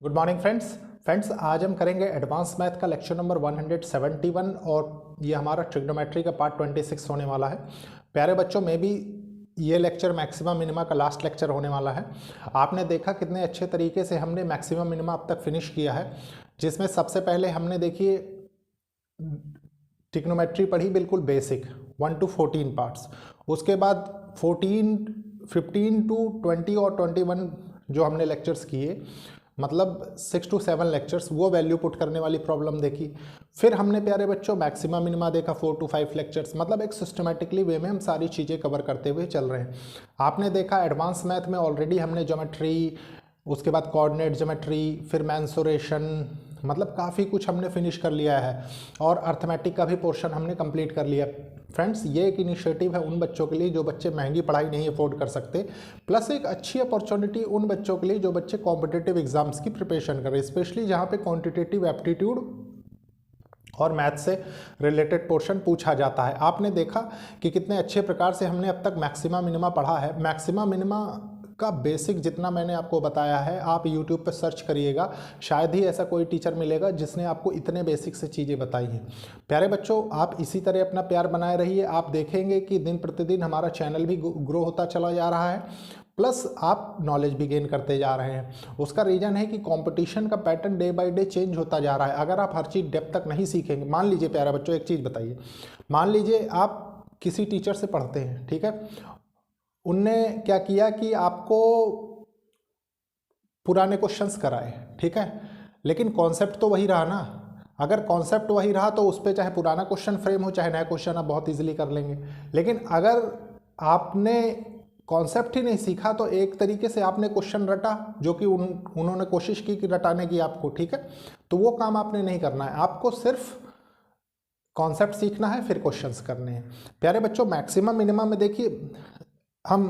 Good morning friends आज हम करेंगे एडवांस मैथ का लेक्चर नंबर 171 और ये हमारा ट्रिग्नोमेट्री का पार्ट 26 होने वाला है। प्यारे बच्चों में भी ये लेक्चर मैक्सिमम मिनिमा का लास्ट लेक्चर होने वाला है। आपने देखा कितने अच्छे तरीके से हमने मैक्सिमम मिनिमा अब तक फिनिश किया है, जिसमें सबसे पहले हमने देखिए ट्रिग्नोमेट्री पढ़ी बिल्कुल बेसिक 1 to 14 पार्ट्स। उसके बाद 15 to 20 और 21 जो हमने लेक्चर्स किए, मतलब 6 to 7 लेक्चर्स, वो वैल्यू पुट करने वाली प्रॉब्लम देखी। फिर हमने प्यारे बच्चों मैक्सिमा मिनिमा देखा 4 to 5 लेक्चर्स, मतलब एक सिस्टमेटिकली वे में हम सारी चीज़ें कवर करते हुए चल रहे हैं। आपने देखा एडवांस मैथ में ऑलरेडी हमने ज्योमेट्री, उसके बाद कोऑर्डिनेट ज्योमेट्री, फिर मेंसुरेशन, मतलब काफ़ी कुछ हमने फिनिश कर लिया है और अर्थमेटिक का भी पोर्शन हमने कंप्लीट कर लिया। फ्रेंड्स, ये एक इनिशिएटिव है उन बच्चों के लिए जो बच्चे महंगी पढ़ाई नहीं अफोर्ड कर सकते, प्लस एक अच्छी अपॉर्चुनिटी उन बच्चों के लिए जो बच्चे कॉम्पिटिटिव एग्जाम्स की प्रिपरेशन कर रहे हैं, स्पेशली जहाँ पे क्वांटिटेटिव एप्टीट्यूड और मैथ से रिलेटेड पोर्शन पूछा जाता है। आपने देखा कि कितने अच्छे प्रकार से हमने अब तक मैक्सिमा मिनिमा पढ़ा है। मैक्सिमा मिनिमा का बेसिक जितना मैंने आपको बताया है, आप YouTube पर सर्च करिएगा, शायद ही ऐसा कोई टीचर मिलेगा जिसने आपको इतने बेसिक से चीज़ें बताई हैं। प्यारे बच्चों, आप इसी तरह अपना प्यार बनाए रहिए। आप देखेंगे कि दिन प्रतिदिन हमारा चैनल भी ग्रो होता चला जा रहा है, प्लस आप नॉलेज भी गेन करते जा रहे हैं। उसका रीज़न है कि कंपटीशन का pattern day by day change होता जा रहा है। अगर आप हर चीज़ डेप्थ तक नहीं सीखेंगे, मान लीजिए प्यारे बच्चों एक चीज़ बताइए, मान लीजिए आप किसी टीचर से पढ़ते हैं, ठीक है, उनने क्या किया कि आपको पुराने क्वेश्चंस कराए, ठीक है, लेकिन कॉन्सेप्ट तो वही रहा ना। अगर कॉन्सेप्ट वही रहा तो उस पर चाहे पुराना क्वेश्चन फ्रेम हो चाहे नया क्वेश्चन, आप बहुत इजीली कर लेंगे। लेकिन अगर आपने कॉन्सेप्ट ही नहीं सीखा तो एक तरीके से आपने क्वेश्चन रटा, जो कि उन्होंने कोशिश की कि रटाने की आपको, ठीक है, तो वो काम आपने नहीं करना है। आपको सिर्फ कॉन्सेप्ट सीखना है, फिर क्वेश्चंस करने हैं। प्यारे बच्चों, मैक्सिमम मिनिमम में देखिए हम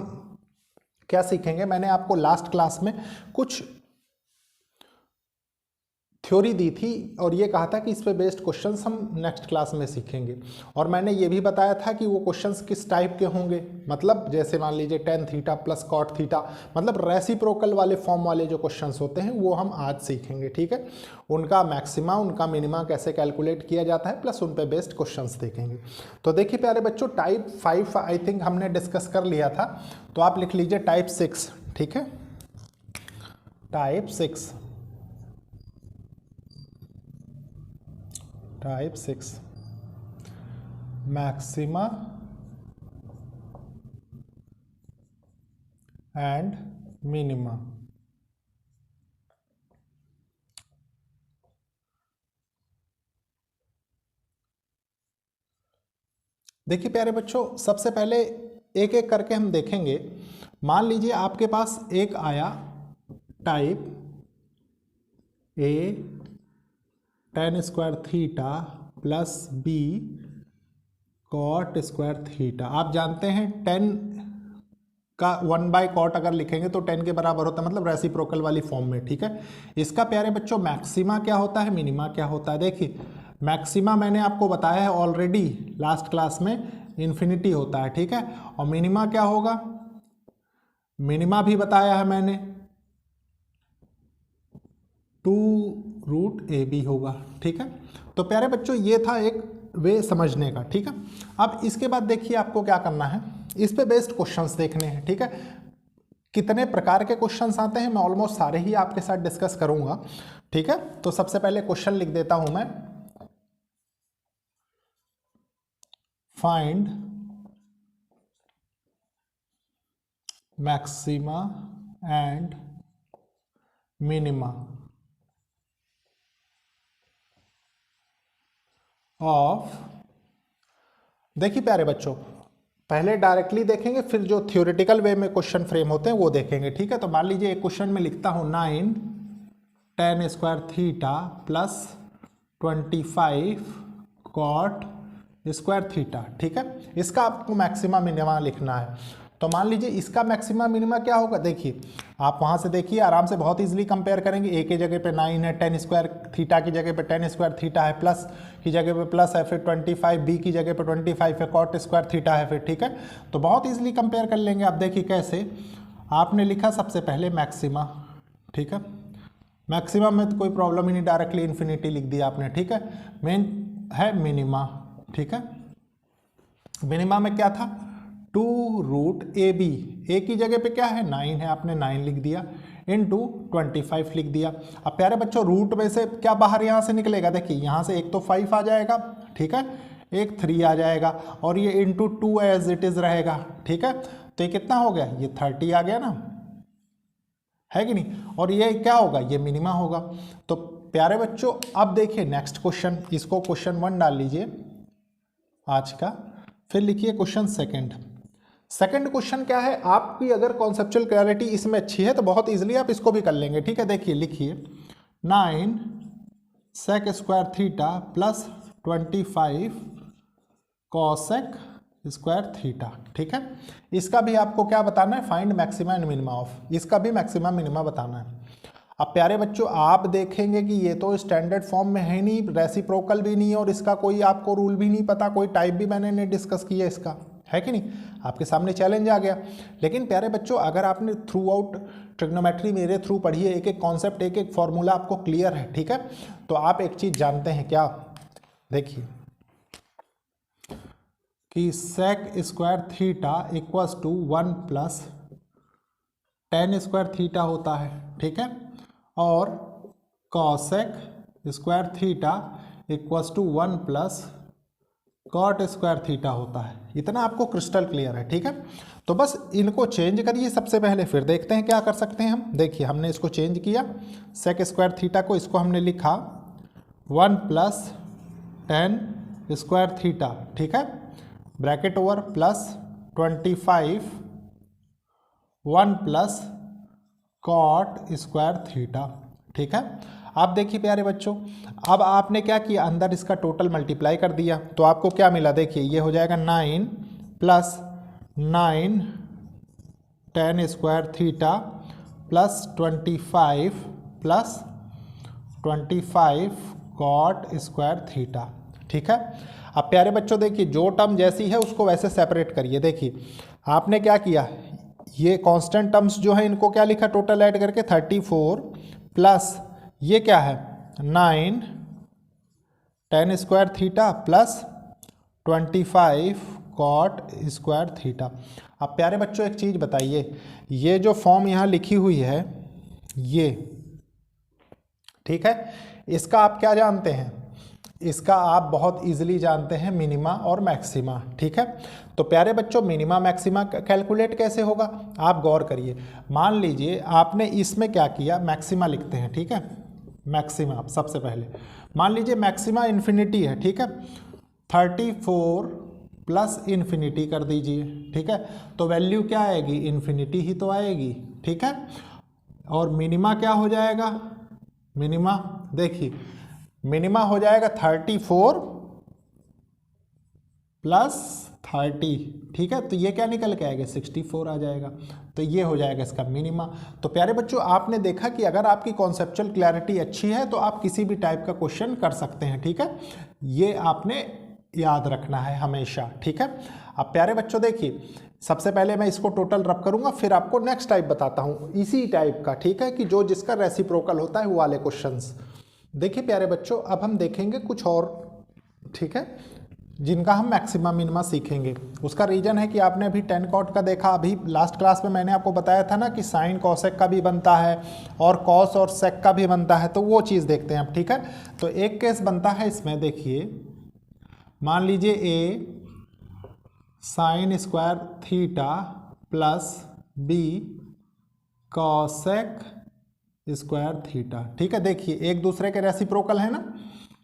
क्या सीखेंगे। मैंने आपको लास्ट क्लास में कुछ थ्योरी दी थी और ये कहा था कि इस पे बेस्ड क्वेश्चंस हम नेक्स्ट क्लास में सीखेंगे, और मैंने ये भी बताया था कि वो क्वेश्चंस किस टाइप के होंगे। मतलब जैसे मान लीजिए tan theta plus cot theta, मतलब रेसिप्रोकल वाले फॉर्म वाले जो क्वेश्चंस होते हैं वो हम आज सीखेंगे, ठीक है। उनका मैक्सिमा, उनका मिनिमा कैसे कैलकुलेट किया जाता है, प्लस उन पे बेस्ड क्वेश्चंस देखेंगे। तो देखिए प्यारे बच्चों, टाइप 5 आई थिंक हमने डिस्कस कर लिया था, तो आप लिख लीजिए टाइप 6, ठीक है, type 6, type 6 maxima and minima. देखिए प्यारे बच्चों, सबसे पहले एक एक करके हम देखेंगे। मान लीजिए आपके पास एक आया type A tan square theta plus B cot square theta. आप जानते हैं tan का 1/cot अगर लिखेंगे तो tan के बराबर होता है, मतलब रेसिप्रोकल वाली फॉर्म में, ठीक है। इसका प्यारे बच्चों मैक्सिमा क्या होता है, मिनिमा क्या होता है। देखिए मैक्सिमा मैंने आपको बताया है ऑलरेडी लास्ट क्लास में, इन्फिनिटी होता है, ठीक है। और मिनिमा क्या होगा, मिनिमा भी बताया है मैंने, 2√AB होगा, ठीक है। तो प्यारे बच्चों ये था एक वे समझने का, ठीक है। अब इसके बाद देखिए आपको क्या करना है, इस पे बेस्ड क्वेश्चंस देखने हैं, ठीक है। कितने प्रकार के क्वेश्चंस आते हैं मैं ऑलमोस्ट सारे ही आपके साथ डिस्कस करूंगा, ठीक है। तो सबसे पहले क्वेश्चन लिख देता हूं मैं, find maxima and minima of. देखिए प्यारे बच्चों, पहले डायरेक्टली देखेंगे, फिर जो थ्योरेटिकल वे में क्वेश्चन फ्रेम होते हैं वो देखेंगे, ठीक है। तो मान लीजिए एक क्वेश्चन में लिखता हूं 9 tan square theta plus 25 cot square theta, ठीक है। इसका आपको मैक्सिमा मिनिमा लिखना है। तो मान लीजिए इसका मैक्सिमा मिनिमा क्या होगा, देखिए आप वहाँ से देखिए आराम से बहुत इजीली कंपेयर करेंगे। ए की जगह पे 9 है, tan स्क्वायर थीटा की जगह पे tan स्क्वायर थीटा है, प्लस की जगह पे प्लस है, फिर 25, बी की जगह पे 25 है, कॉट स्क्वायर थीटा है, फिर ठीक है। तो बहुत इजीली कंपेयर कर लेंगे। आप देखिए कैसे, आपने लिखा सबसे पहले मैक्सिमा, ठीक है, मैक्सिमम में तो कोई प्रॉब्लम ही नहीं, डायरेक्टली इन्फिनिटी लिख दिया आपने, ठीक है। मेन है मिनिमा, ठीक है। मिनिमा में क्या था, 2√AB, ए की जगह पे क्या है 9 है, आपने 9 लिख दिया, इनटू 25 लिख दिया। अब प्यारे बच्चों रूट में से क्या बाहर यहाँ से निकलेगा, देखिए यहाँ से एक तो 5 आ जाएगा, ठीक है, एक 3 आ जाएगा, और ये इनटू 2 एज इट इज रहेगा, ठीक है। तो ये कितना हो गया, ये 30 आ गया ना, है कि नहीं, और ये क्या होगा, ये मिनिमा होगा। तो प्यारे बच्चों अब देखिए नेक्स्ट क्वेश्चन, इसको क्वेश्चन 1 डाल लीजिए आज का, फिर लिखिए क्वेश्चन सेकंड क्वेश्चन क्या है, आपकी अगर कॉन्सेप्चुअल क्लैरिटी इसमें अच्छी है तो बहुत इजीली आप इसको भी कर लेंगे, ठीक है। देखिए लिखिए 9 sec square theta plus 25 cosec square theta, ठीक है। इसका भी आपको क्या बताना है, find maxima and minima of, इसका भी मैक्सिमा मिनिमा बताना है। अब प्यारे बच्चों आप देखेंगे कि ये तो स्टैंडर्ड फॉर्म में है नहीं, रेसिप्रोकल भी नहीं, और इसका कोई आपको रूल भी नहीं पता, कोई टाइप भी मैंने नहीं डिस्कस किया इसका, है कि नहीं, आपके सामने चैलेंज आ गया। लेकिन प्यारे बच्चों अगर आपने थ्रू आउट ट्रिग्नोमेट्री मेरे थ्रू पढ़ी है, एक एक कॉन्सेप्ट एक एक फॉर्मूला आपको क्लियर है, ठीक है, तो आप एक चीज़ जानते हैं क्या, देखिए कि sec square theta equals to 1 plus tan square theta होता है, ठीक है, और cosec square theta equals to 1 plus cot square theta होता है। इतना आपको क्रिस्टल क्लियर है, ठीक है। तो बस इनको चेंज करिए सबसे पहले, फिर देखते हैं क्या कर सकते हैं हम। देखिए हमने इसको चेंज किया, सेक स्क्वायर थीटा को इसको हमने लिखा 1 प्लस tan स्क्वायर थीटा, ठीक है, bracket over plus 25 1 plus cot square theta, ठीक है। आप देखिए प्यारे बच्चों अब आपने क्या किया, अंदर इसका टोटल मल्टीप्लाई कर दिया, तो आपको क्या मिला, देखिए ये हो जाएगा 9 plus 9 tan square theta plus 25 plus 25 cot square theta, ठीक है। अब प्यारे बच्चों देखिए जो टर्म जैसी है उसको वैसे सेपरेट करिए। देखिए आपने क्या किया, ये कांस्टेंट टर्म्स जो है इनको क्या लिखा, टोटल ऐड करके 34 प्लस ये क्या है 9 tan square theta plus 25 cot square theta. अब प्यारे बच्चों एक चीज़ बताइए, ये जो फॉर्म यहाँ लिखी हुई है ये, ठीक है, इसका आप क्या जानते हैं, इसका आप बहुत इजीली जानते हैं मिनिमा और मैक्सिमा, ठीक है। तो प्यारे बच्चों मिनिमा मैक्सिमा कैलकुलेट कैसे होगा, आप गौर करिए। मान लीजिए आपने इसमें क्या किया, मैक्सिमा लिखते हैं, ठीक है, मैक्सिमा सबसे पहले मान लीजिए मैक्सिमा इन्फिनिटी है, ठीक है, 34 प्लस इन्फिनिटी कर दीजिए, ठीक है, तो वैल्यू क्या आएगी, इन्फिनिटी ही तो आएगी, ठीक है। और मिनिमा क्या हो जाएगा, मिनिमा देखिए मिनिमा हो जाएगा 34 प्लस 30, ठीक है, तो ये क्या निकल के आएगा 64 आ जाएगा, तो ये हो जाएगा इसका मिनिमा। तो प्यारे बच्चों आपने देखा कि अगर आपकी कॉन्सेप्चुअल क्लैरिटी अच्छी है तो आप किसी भी टाइप का क्वेश्चन कर सकते हैं, ठीक है, ये आपने याद रखना है हमेशा, ठीक है। अब प्यारे बच्चों देखिए सबसे पहले मैं इसको टोटल रब करूंगा, फिर आपको नेक्स्ट टाइप बताता हूं इसी टाइप का, ठीक है, कि जो जिसका रेसिप्रोकल होता है वो वाले क्वेश्चंस। देखिए प्यारे बच्चों अब हम देखेंगे कुछ और, ठीक है, जिनका हम मैक्सिमा मिनिमा सीखेंगे। उसका रीजन है कि आपने अभी tan cot का देखा, अभी लास्ट क्लास में मैंने आपको बताया था ना कि साइन कॉसेक का भी बनता है और कॉस और सेक का भी बनता है, तो वो चीज़ देखते हैं अब, ठीक है। तो एक केस बनता है इसमें, देखिए मान लीजिए A sine square theta plus B cosec square theta, ठीक है। देखिए एक दूसरे के रेसिप्रोकल है ना।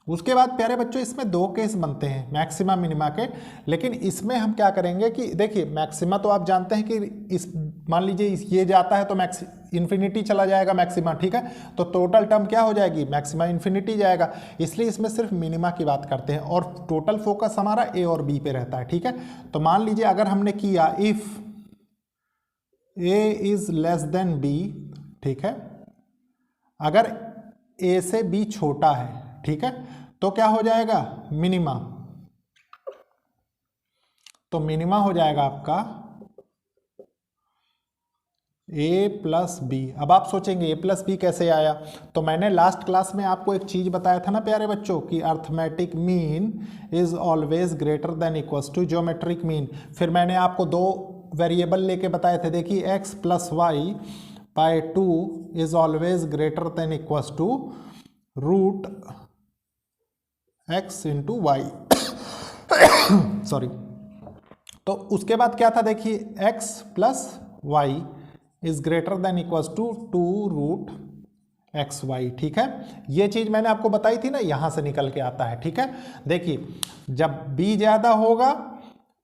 उसके बाद प्यारे बच्चों इसमें दो केस बनते हैं मैक्सिमा मिनिमा के, लेकिन इसमें हम क्या करेंगे कि देखिए मैक्सिमा तो आप जानते हैं कि इस मान लीजिए ये जाता है तो इन्फिनिटी चला जाएगा मैक्सिमा, ठीक है, तो टोटल टर्म क्या हो जाएगी, मैक्सिमा इन्फिनिटी जाएगा, इसलिए इसमें सिर्फ मिनिमा की बात करते हैं और टोटल फोकस हमारा ए और बी पे रहता है, ठीक है। तो मान लीजिए अगर हमने किया if A is less than B, ठीक है, अगर ए से बी छोटा है, ठीक है, तो क्या हो जाएगा मिनिमा, तो मिनिमा हो जाएगा आपका ए प्लस बी। अब आप सोचेंगे ए प्लस बी कैसे आया, तो मैंने लास्ट क्लास में आपको एक चीज़ बताया था ना प्यारे बच्चों कि arithmetic mean is always greater than equals to geometric mean. फिर मैंने आपको दो वेरिएबल लेके बताए थे, देखिए x plus y by 2 is always greater than equals to root x into y sorry. तो उसके बाद क्या था, देखिए x plus y is greater than equals to 2 root x y. ठीक है, ये चीज मैंने आपको बताई थी ना, यहां से निकल के आता है। ठीक है, देखिए जब b ज्यादा होगा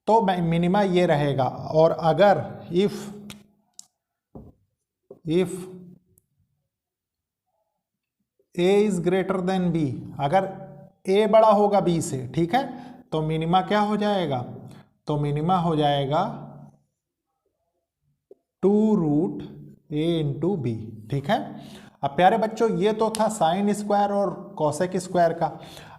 तो मिनिमा ये रहेगा, और अगर if a is greater than b, अगर a बड़ा होगा b से, ठीक है, तो मिनिमा क्या हो जाएगा, तो मिनिमा हो जाएगा 2 रूट ए इंटू बी। ठीक है, अब प्यारे बच्चों ये तो था साइन स्क्वायर और कॉसेक स्क्वायर का।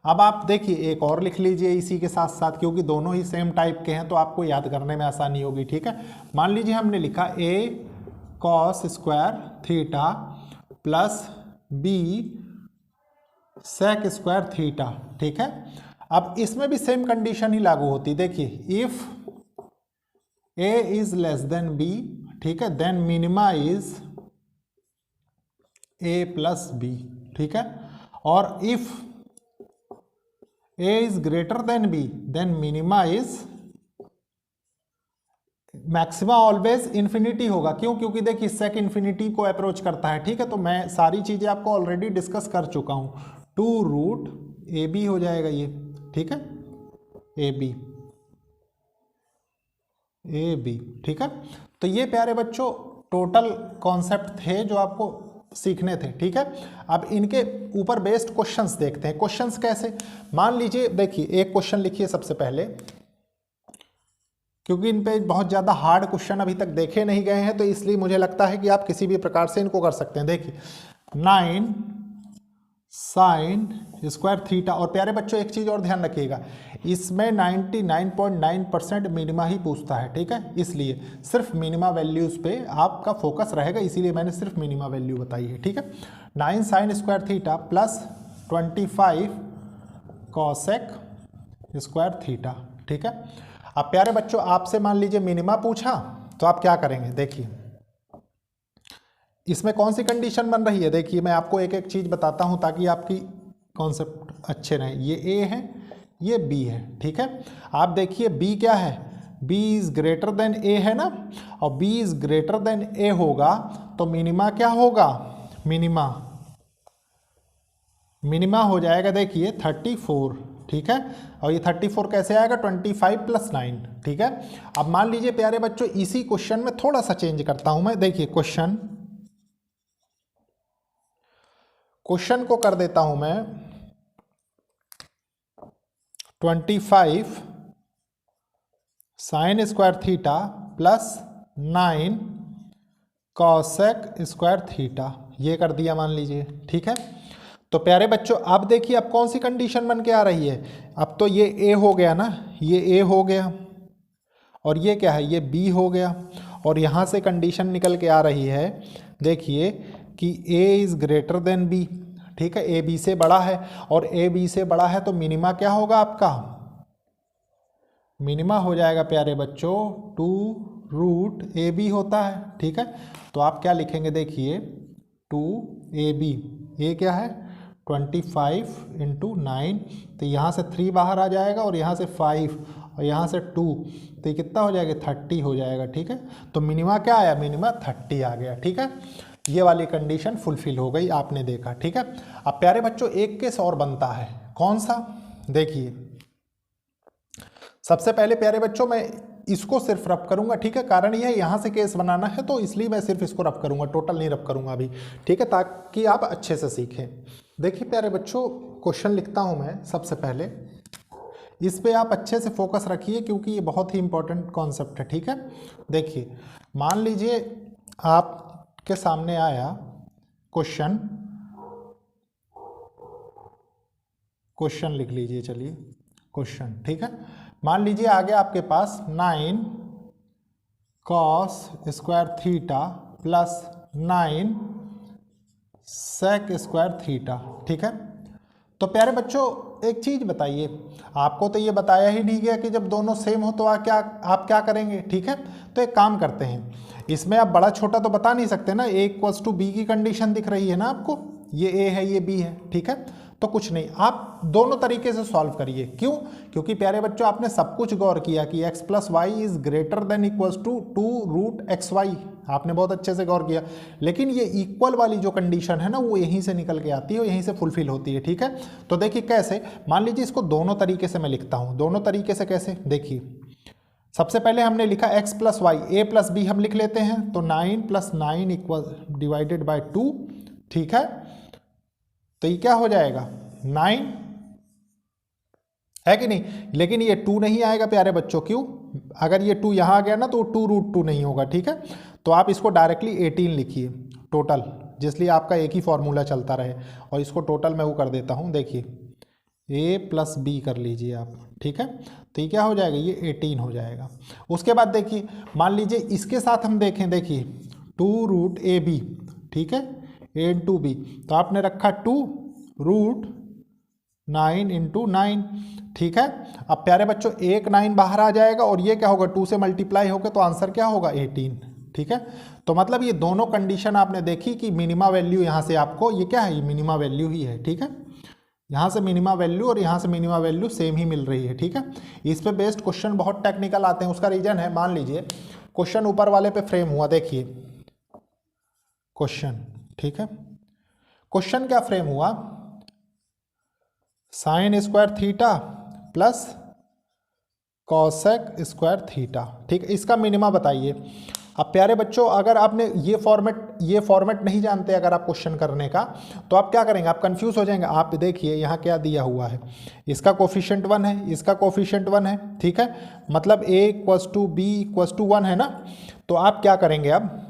अब आप देखिए एक और लिख लीजिए इसी के साथ साथ, क्योंकि दोनों ही सेम टाइप के हैं तो आपको याद करने में आसानी होगी। ठीक है, मान लीजिए हमने लिखा A cos square theta plus B sec square theta. ठीक है, अब इसमें भी सेम कंडीशन ही लागू होती, देखिए if a is less than b, ठीक है, then minima is a plus b. ठीक है, और if a is greater than b, then minima is, maxima always infinity होगा। क्यों, क्योंकि देखिए सेक इन्फिनिटी को अप्रोच करता है। ठीक है, तो मैं सारी चीजें आपको ऑलरेडी डिस्कस कर चुका हूं। 2 रूट ए बी हो जाएगा ये। ठीक है, ए बी। ठीक है, तो ये प्यारे बच्चों टोटल कॉन्सेप्ट थे जो आपको सीखने थे। ठीक है, अब इनके ऊपर बेस्ड क्वेश्चंस देखते हैं। क्वेश्चंस कैसे, मान लीजिए देखिए एक क्वेश्चन लिखिए सबसे पहले, क्योंकि इन पे बहुत ज़्यादा हार्ड क्वेश्चन अभी तक देखे नहीं गए हैं, तो इसलिए मुझे लगता है कि आप किसी भी प्रकार से इनको कर सकते हैं। देखिए 9 साइन स्क्वायर थीटा, और प्यारे बच्चों एक चीज़ और ध्यान रखिएगा, इसमें 99.9% मिनिमा ही पूछता है। ठीक है, इसलिए सिर्फ मिनिमा वैल्यूज़ पे आपका फोकस रहेगा, इसीलिए मैंने सिर्फ मिनिमा वैल्यू बताई है। ठीक है, 9 sign square theta plus 25 cosec square theta. ठीक है, अब प्यारे बच्चों आपसे मान लीजिए मिनिमा पूछा, तो आप क्या करेंगे, देखिए इसमें कौन सी कंडीशन बन रही है। देखिए मैं आपको एक एक चीज़ बताता हूं ताकि आपकी कॉन्सेप्ट अच्छे रहें। ये ए है, ये बी है। ठीक है, आप देखिए बी क्या है, बी इज ग्रेटर देन ए है ना, और बी इज ग्रेटर देन ए होगा तो मिनिमा क्या होगा, मिनिमा हो जाएगा देखिए 34। ठीक है, और ये 34 कैसे आएगा, 25 प्लस 9। ठीक है, अब मान लीजिए प्यारे बच्चों इसी क्वेश्चन में थोड़ा सा चेंज करता हूं मैं। देखिए क्वेश्चन को कर देता हूं मैं 25 sign square theta plus 9 cosec square theta, ये कर दिया मान लीजिए। ठीक है, तो प्यारे बच्चों अब देखिए अब कौन सी कंडीशन बन के आ रही है, अब तो ये ए हो गया ना, ये ए हो गया, और ये क्या है, ये बी हो गया, और यहाँ से कंडीशन निकल के आ रही है, देखिए कि a is greater than b। ठीक है, ए बी से बड़ा है, और ए बी से बड़ा है तो मिनिमा क्या होगा आपका, मिनिमा हो जाएगा प्यारे बच्चों 2 रूट ए बी होता है। ठीक है, तो आप क्या लिखेंगे, देखिए 2 ए बी, ये क्या है 25 इंटू 9, तो यहाँ से 3 बाहर आ जाएगा, और यहाँ से 5 और यहाँ से 2, तो ये कितना हो जाएगा 30 हो जाएगा। ठीक है, तो मिनिमा क्या आया, मिनिमा 30 आ गया। ठीक है, ये वाली कंडीशन फुलफिल हो गई, आपने देखा। ठीक है, अब प्यारे बच्चों एक केस और बनता है, कौन सा, देखिए सबसे पहले प्यारे बच्चों मैं इसको सिर्फ रब करूंगा। ठीक है, कारण यह है यहाँ से केस बनाना है तो इसलिए मैं सिर्फ इसको रब करूंगा, टोटल नहीं रब करूंगा अभी। ठीक है, ताकि आप अच्छे से सीखें। देखिए प्यारे बच्चों क्वेश्चन लिखता हूं मैं सबसे पहले, इस पे आप अच्छे से फोकस रखिए क्योंकि ये बहुत ही इंपॉर्टेंट कॉन्सेप्ट है। ठीक है, देखिए मान लीजिए आपके सामने आया क्वेश्चन लिख लीजिए, चलिए क्वेश्चन। ठीक है, मान लीजिए आगे आपके पास 9 cos square theta plus 9 sec square theta. ठीक है, तो प्यारे बच्चों एक चीज बताइए, आपको तो ये बताया ही नहीं गया कि जब दोनों सेम हो तो आप क्या करेंगे। ठीक है, तो एक काम करते हैं, इसमें आप बड़ा छोटा तो बता नहीं सकते ना, ए इक्वल्स टू बी की कंडीशन दिख रही है ना आपको, ये ए है ये बी है। ठीक है, तो कुछ नहीं, आप दोनों तरीके से सॉल्व करिए। क्यों? क्योंकि प्यारे बच्चों आपने सब कुछ गौर किया कि x plus y is greater than equals to 2√xy, आपने बहुत अच्छे से गौर किया। लेकिन ये इक्वल वाली जो कंडीशन है ना, वो यहीं से निकल के आती है, यहीं से फुलफिल होती है। ठीक है, तो देखिए कैसे, मान लीजिए इसको दोनों तरीके से मैं लिखता हूँ। दोनों तरीके से कैसे, देखिए सबसे पहले हमने लिखा x प्लस वाई, ए प्लस बी हम लिख लेते हैं, तो 9 + 9 इक्वल डिवाइडेड बाई 2। ठीक है, तो ये क्या हो जाएगा 9 है कि नहीं, लेकिन ये 2 नहीं आएगा प्यारे बच्चों। क्यों? अगर ये 2 यहाँ आ गया ना तो 2√2 नहीं होगा। ठीक है, तो आप इसको डायरेक्टली 18 लिखिए टोटल, जिसलिए आपका एक ही फॉर्मूला चलता रहे, और इसको टोटल मैं वो कर देता हूँ। देखिए a प्लस बी कर लीजिए आप। ठीक है, तो ये क्या हो जाएगा, ये 18 हो जाएगा। उसके बाद देखिए, मान लीजिए इसके साथ हम देखें, देखिए 2√ab। ठीक है, a इंटू बी, तो आपने रखा 2√9 इंटू 9। ठीक है, अब प्यारे बच्चों एक 9 बाहर आ जाएगा और ये क्या होगा, 2 से मल्टीप्लाई होगा, तो आंसर क्या होगा 18। ठीक है, तो मतलब ये दोनों कंडीशन आपने देखी कि मिनिमा वैल्यू यहाँ से आपको, ये क्या है, ये मिनिमा वैल्यू ही है। ठीक है, यहाँ से मिनिमा वैल्यू और यहाँ से मिनिमा वैल्यू सेम ही मिल रही है। ठीक है, इस पे बेस्ड क्वेश्चन बहुत टेक्निकल आते हैं। उसका रीजन है, मान लीजिए क्वेश्चन ऊपर वाले पे फ्रेम हुआ, देखिए क्वेश्चन। ठीक है, क्वेश्चन क्या फ्रेम हुआ, sign square theta plus cosec square theta. ठीक है, इसका मिनिमा बताइए। अब प्यारे बच्चों अगर आपने ये फॉर्मेट नहीं जानते अगर आप क्वेश्चन करने का, तो आप क्या करेंगे, आप कंफ्यूज हो जाएंगे। आप देखिए यहाँ क्या दिया हुआ है, इसका कोफिशिएंट 1 है, इसका कोफिशिएंट 1 है। ठीक है, मतलब a equals to b equals to 1 है ना, तो आप क्या करेंगे, अब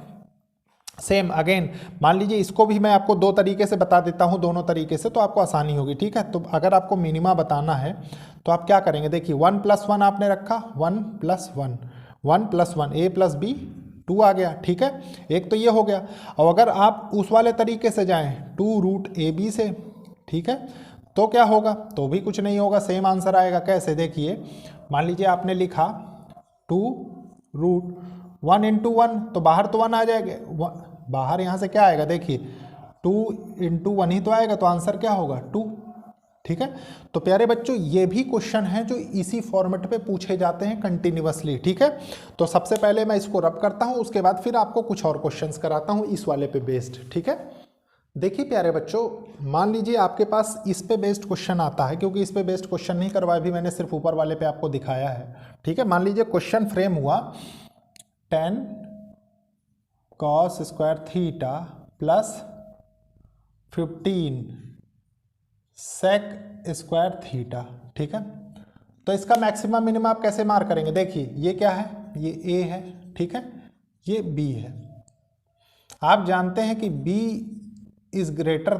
सेम अगेन मान लीजिए इसको भी मैं आपको दो तरीके से बता देता हूँ, दोनों तरीके से तो आपको आसानी होगी। ठीक है, तो अगर आपको मिनिमा बताना है तो आप क्या करेंगे, देखिए 1 + 1 आपने रखा, 1 + 1, 1 + 1 a + b 2 आ गया। ठीक है, एक तो ये हो गया। और अगर आप उस वाले तरीके से जाएं 2√ab से, ठीक है, तो क्या होगा, तो भी कुछ नहीं होगा, सेम आंसर आएगा। कैसे, देखिए मान लीजिए आपने लिखा 2√1 इंटू 1, तो बाहर तो 1 आ जाएगा, बाहर यहाँ से क्या आएगा, देखिए 2 इंटू 1 ही तो आएगा, तो आंसर क्या होगा 2। ठीक है, तो प्यारे बच्चों ये भी क्वेश्चन हैं जो इसी फॉर्मेट पे पूछे जाते हैं कंटिन्यूअसली। ठीक है, तो सबसे पहले मैं इसको रब करता हूँ, उसके बाद फिर आपको कुछ और क्वेश्चंस कराता हूँ इस वाले पे बेस्ड। ठीक है, देखिए प्यारे बच्चों, मान लीजिए आपके पास इस पे बेस्ड क्वेश्चन आता है, क्योंकि इस पे बेस्ड क्वेश्चन नहीं करवाया भी मैंने, सिर्फ ऊपर वाले पे आपको दिखाया है। ठीक है, मान लीजिए क्वेश्चन फ्रेम हुआ 10 cos square theta plus 15 sec square theta. ठीक है, तो इसका मैक्सिमम मिनिमम आप कैसे मार करेंगे, देखिए ये क्या है, ये a है। ठीक है, ये b है। आप जानते हैं कि b is greater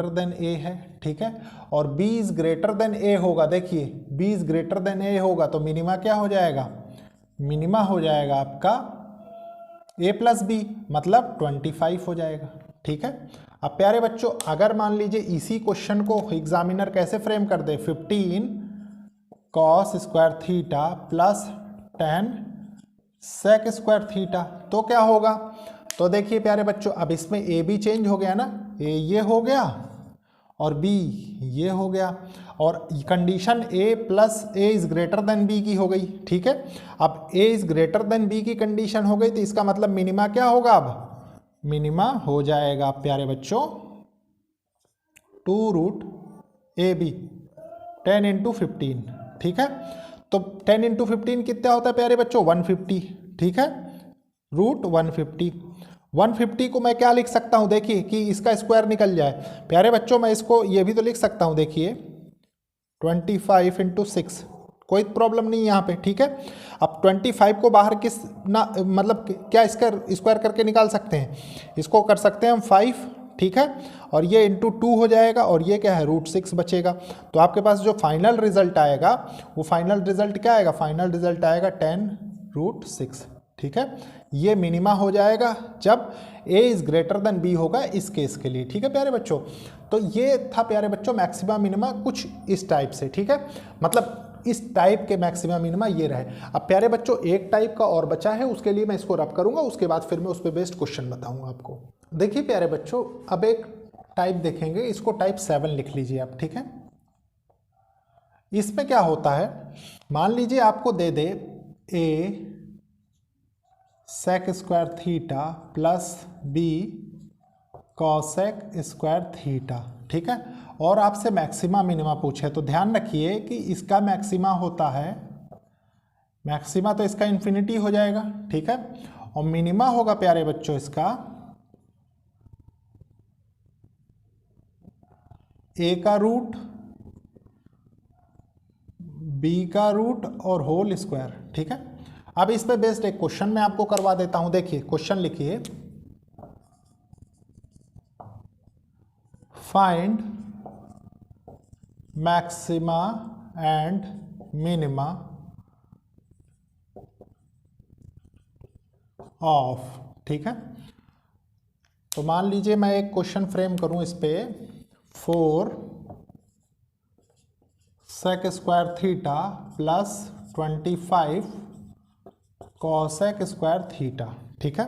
then a है। ठीक है, और b is greater then a होगा, देखिए b is greater then a होगा, तो मिनिमा क्या हो जाएगा, मिनिमा हो जाएगा आपका a + b, मतलब 25 हो जाएगा। ठीक है, अब प्यारे बच्चों अगर मान लीजिए इसी क्वेश्चन को एग्जामिनर कैसे फ्रेम कर दे, 15 cos square theta plus 10 sec square theta, तो क्या होगा, तो देखिए प्यारे बच्चों अब इसमें a भी चेंज हो गया ना, a ये हो गया और b ये हो गया, और condition a + a is greater than b की हो गई। ठीक है, अब a is greater than b की कंडीशन हो गई, तो इसका मतलब मिनिमा क्या होगा, अब मिनिमा हो जाएगा प्यारे बच्चों 2√ab 10 इंटू 15। ठीक है, तो 10 इंटू 15 कितना होता है प्यारे बच्चों, 150। ठीक है, √150 को मैं क्या लिख सकता हूं, देखिए कि इसका स्क्वायर निकल जाए। प्यारे बच्चों मैं इसको ये भी तो लिख सकता हूं, देखिए 25 इंटू 6, कोई प्रॉब्लम नहीं यहाँ पे। ठीक है, अब 25 को बाहर किस ना मतलब क्या इसका स्क्वायर करके निकाल सकते हैं, इसको कर सकते हैं हम 5। ठीक है, और ये इंटू 2 हो जाएगा, और ये क्या है √6 बचेगा। तो आपके पास जो फाइनल रिजल्ट आएगा वो फाइनल रिजल्ट क्या आएगा, फाइनल रिजल्ट आएगा 10 √6, ठीक है। ये मिनिमा हो जाएगा जब a is greater than b होगा इस केस के लिए, ठीक है प्यारे बच्चों। तो ये था प्यारे बच्चों मैक्सिमा मिनिमा कुछ इस टाइप से, ठीक है। मतलब इस टाइप के मैक्सिमा मिनिमा ये रहे। अब प्यारे बच्चों एक टाइप का और बचा है, उसके लिए मैं इसको रब करूंगा, उसके बाद फिर मैं उस पर बेस्ड क्वेश्चन बताऊंगा आपको। देखिए प्यारे बच्चों अब एक टाइप देखेंगे, इसको टाइप 7 लिख लीजिए आप, ठीक है। इसमें क्या होता है, मान लीजिए आपको दे दे a sec² theta plus b cosec² theta, ठीक है। और आपसे मैक्सिमा मिनिमा पूछे तो ध्यान रखिए कि इसका मैक्सिमा होता है, मैक्सिमा तो इसका इन्फिनिटी हो जाएगा, ठीक है। और मिनिमा होगा प्यारे बच्चों इसका a का रूट, b का रूट और होल स्क्वायर, ठीक है। अब इस पे बेस्ड एक क्वेश्चन मैं आपको करवा देता हूं। देखिए क्वेश्चन लिखिए, find maxima and minima of, ठीक है। तो मान लीजिए मैं एक क्वेश्चन फ्रेम करूं इस पे, 4 sec² theta plus 25 cosec² theta, ठीक है।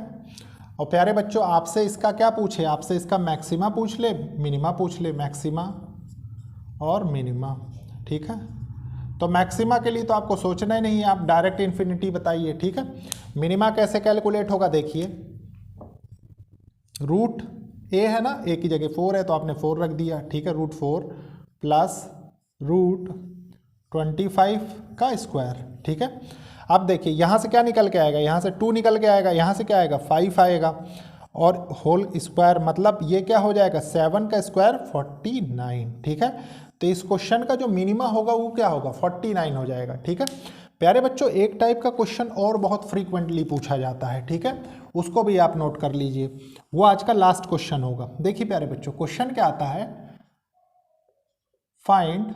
और प्यारे बच्चों आपसे इसका क्या पूछे, आपसे इसका मैक्सिमा पूछ ले, मिनिमा पूछ ले, मैक्सिमा और मिनिमा, ठीक है। तो मैक्सिमा के लिए तो आपको सोचना ही नहीं है, आप डायरेक्ट इन्फिनिटी बताइए, ठीक है। मिनिमा कैसे कैलकुलेट होगा, देखिए रूट a है ना, a की जगह 4 है तो आपने 4 रख दिया, ठीक है। √4 प्लस √25 का स्क्वायर, ठीक है। अब देखिए यहाँ से क्या निकल के आएगा, यहाँ से 2 निकल के आएगा, यहाँ से क्या आएगा 5 आएगा, और होल स्क्वायर मतलब ये क्या हो जाएगा 7 का स्क्वायर 49, ठीक है। तो इस क्वेश्चन का जो मिनिमा होगा वो क्या होगा 49 हो जाएगा, ठीक है। प्यारे बच्चों एक टाइप का क्वेश्चन और बहुत फ्रीक्वेंटली पूछा जाता है, ठीक है, उसको भी आप नोट कर लीजिए, वो आज का लास्ट क्वेश्चन होगा। देखिए प्यारे बच्चों क्वेश्चन क्या आता है, फाइंड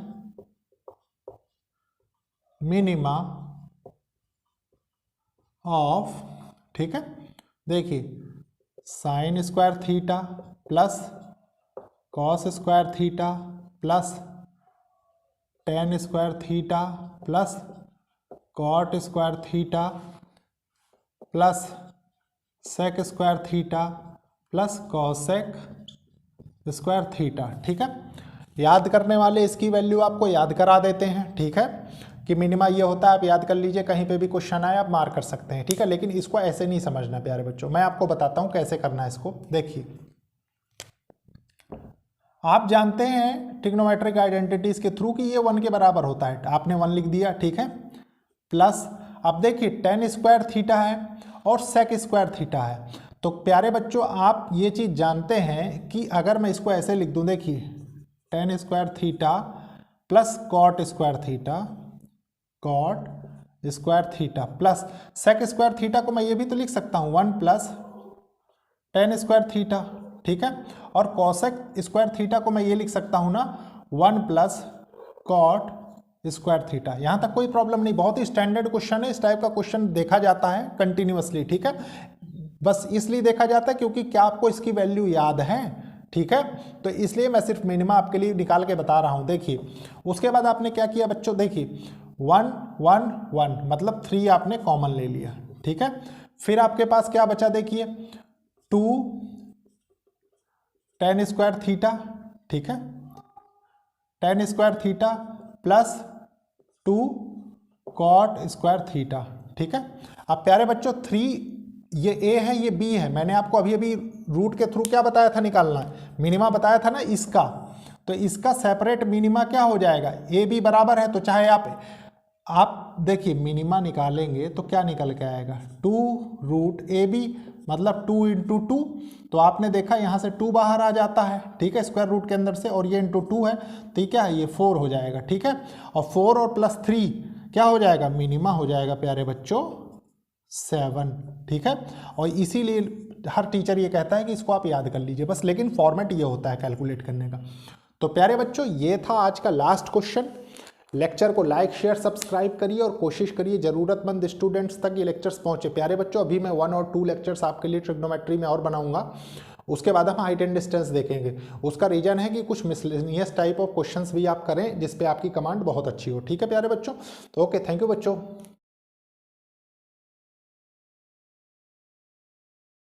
मिनिमा ऑफ, ठीक है। देखिए sin² theta plus cos² theta plus tan² theta plus cot² theta plus sec² theta plus cosec² theta, ठीक है। याद करने वाले इसकी वैल्यू आपको याद करा देते हैं, ठीक है, कि मिनिमा ये होता है, आप याद कर लीजिए, कहीं पे भी क्वेश्चन आए आप मार्क कर सकते हैं, ठीक है। लेकिन इसको ऐसे नहीं समझना प्यारे बच्चों, मैं आपको बताता हूँ कैसे करना है इसको। देखिए आप जानते हैं ट्रिग्नोमेट्रिक आइडेंटिटीज के थ्रू कि ये 1 के बराबर होता है, आपने 1 लिख दिया, ठीक है। प्लस अब देखिए tan² थीटा है और sec² थीटा है, तो प्यारे बच्चों आप ये चीज़ जानते हैं कि अगर मैं इसको ऐसे लिख दूँ, देखिए tan² theta plus cot² theta, cot² theta plus sec² theta को मैं ये भी तो लिख सकता हूँ 1 प्लस tan² थीटा, ठीक है। और cosec² थीटा को मैं ये लिख सकता हूँ ना 1 प्लस cot² थीटा। यहाँ तक कोई प्रॉब्लम नहीं, बहुत ही स्टैंडर्ड क्वेश्चन है, इस टाइप का क्वेश्चन देखा जाता है कंटिन्यूअसली, ठीक है। बस इसलिए देखा जाता है क्योंकि क्या आपको इसकी वैल्यू याद है, ठीक है। तो इसलिए मैं सिर्फ मिनिमा आपके लिए निकाल के बता रहा हूँ। देखिए उसके बाद आपने क्या किया बच्चों, देखिए 1 1 1 मतलब 3 आपने कॉमन ले लिया, ठीक है। फिर आपके पास क्या बचा, देखिए 2 tan² थीटा, ठीक है, tan² theta plus 2 cot² theta, ठीक है। अब प्यारे बच्चों 3 ये a है ये b है, मैंने आपको अभी अभी रूट के थ्रू क्या बताया था निकालना, मिनिमा बताया था ना इसका, तो इसका सेपरेट मिनिमा क्या हो जाएगा, a b बराबर है, तो चाहे आप देखिए मिनिमा निकालेंगे तो क्या निकल के आएगा 2√ab मतलब 2 × 2, तो आपने देखा यहाँ से 2 बाहर आ जाता है, ठीक है, स्क्वायर रूट के अंदर से, और ये × 2 है, ठीक है, ये 4 हो जाएगा, ठीक है। और 4 और प्लस 3 क्या हो जाएगा, मिनिमा हो जाएगा प्यारे बच्चों 7, ठीक है। और इसीलिए हर टीचर ये कहता है कि इसको आप याद कर लीजिए बस, लेकिन फॉर्मेट ये होता है कैलकुलेट करने का। तो प्यारे बच्चों ये था आज का लास्ट क्वेश्चन, लेक्चर को लाइक शेयर सब्सक्राइब करिए और कोशिश करिए ज़रूरतमंद स्टूडेंट्स तक ये लेक्चर्स पहुँचे। प्यारे बच्चों, अभी मैं 1 और 2 लेक्चर्स आपके लिए ट्रिग्नोमेट्री में और बनाऊंगा, उसके बाद हम हाइट एंड डिस्टेंस देखेंगे। उसका रीजन है कि कुछ मिसलेनियस टाइप ऑफ क्वेश्चंस भी आप करें जिस पे आपकी कमांड बहुत अच्छी हो। ठीक है प्यारे बच्चों, तो ओके, थैंक यू बच्चों।